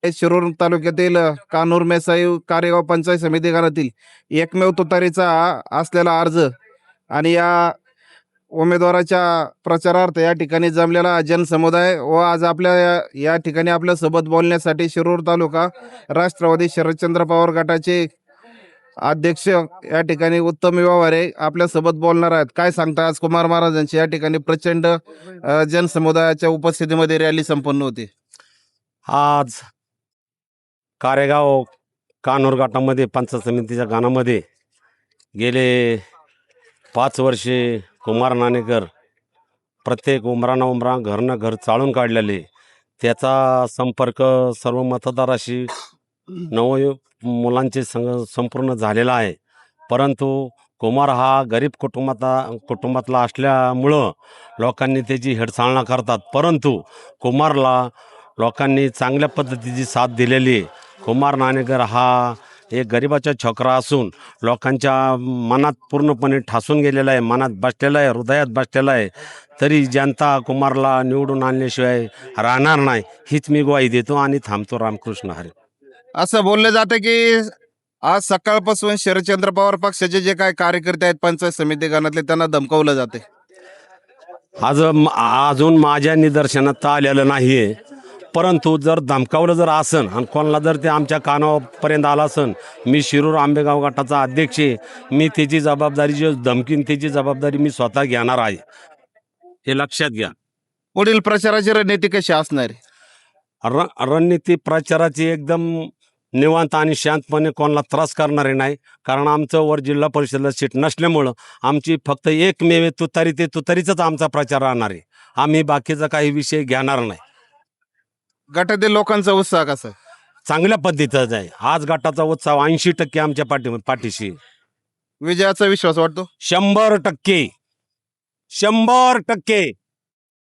हे शिरूर तालुक्यातील कान्हूर मेसाई कारेगाव पंचायत समिती गणातील एकमेव तुतारीचा असलेला अर्ज आणि या उमेदवाराच्या प्रचारार्थ या ठिकाणी जमलेला जनसमुदाय व आज आपल्या या ठिकाणी आपल्या सोबत बोलण्यासाठी शिरूर तालुका राष्ट्रवादी शरदचंद्र पवार गटाचे अध्यक्ष या ठिकाणी उत्तम व्यवहारे आपल्या सोबत बोलणार आहेत. काय सांगता, आज कुमार महाराजांची या ठिकाणी प्रचंड जनसमुदायाच्या उपस्थितीमध्ये रॅली संपन्न होती. आज कारेगाव कान्हूर गटामध्ये पंचायत समितीच्या गाणामध्ये गेले 5 वर्षे कुमार नाणेकर प्रत्येक उमरा घरनं घर चाळून काढलेले, त्याचा संपर्क सर्व मतदाराशी मुलांचे संपूर्ण झालेला आहे. परंतु कुमार हा गरीब कुटुंबातला असल्यामुळं लोकांनी त्याची हेळसांड करतात. परंतु कुमारला लोकांनी चांगल्या पद्धतीची साथ दिलेली आहे. कुमार नाणेकर हा एक गरिबाचा छोकरा असून लोकांच्या मनात पूर्णपणे ठासून गेलेला आहे, मनात बसलेला आहे, हृदयात बसलेला आहे. तरी जनता कुमारला निवडून आणल्याशिवाय राहणार नाही, हीच मी ग्वाही देतो आणि थांबतो. रामकृष्ण हरी. असं बोललं जातं की आज सकाळपासून शरदचंद्र पवार पक्षाचे जे काय कार्यकर्ते आहेत पंचायत समिती गणातले, त्यांना धमकावलं जाते. अजून माझ्या निदर्शनात तर आलेलं नाही आहे. परंतु जर धमकावलं जर असन आणि कोणाला जर ते आमच्या कानापर्यंत आलं असन, मी शिरूर आंबेगाव गटाचा अध्यक्ष आहे. मी त्याची जबाबदारी, जी धमकीन त्याची जबाबदारी मी स्वतः घेणार आहे, हे लक्षात घ्या. पुढील प्रचाराची रणनीती कशी असणार आहे? रणनीती प्रचाराची एकदम निवांत आणि शांतपणे, कोणाला त्रास करणारे नाही. कारण आमचं वर जिल्हा परिषदेला सीट नसल्यामुळं आमची फक्त एकमेव तुतारी, ते तुतारीचाच आमचा प्रचार राहणार आहे. आम्ही बाकीचा काही विषय घेणार नाही. गटातील लोकांचा उत्साह कसा आहे? चांगल्या पद्धतीचा आहे. आज गटाचा उत्साह 80% आमच्या पाठीशी. विजयाचा विश्वास वाटतो? 100%.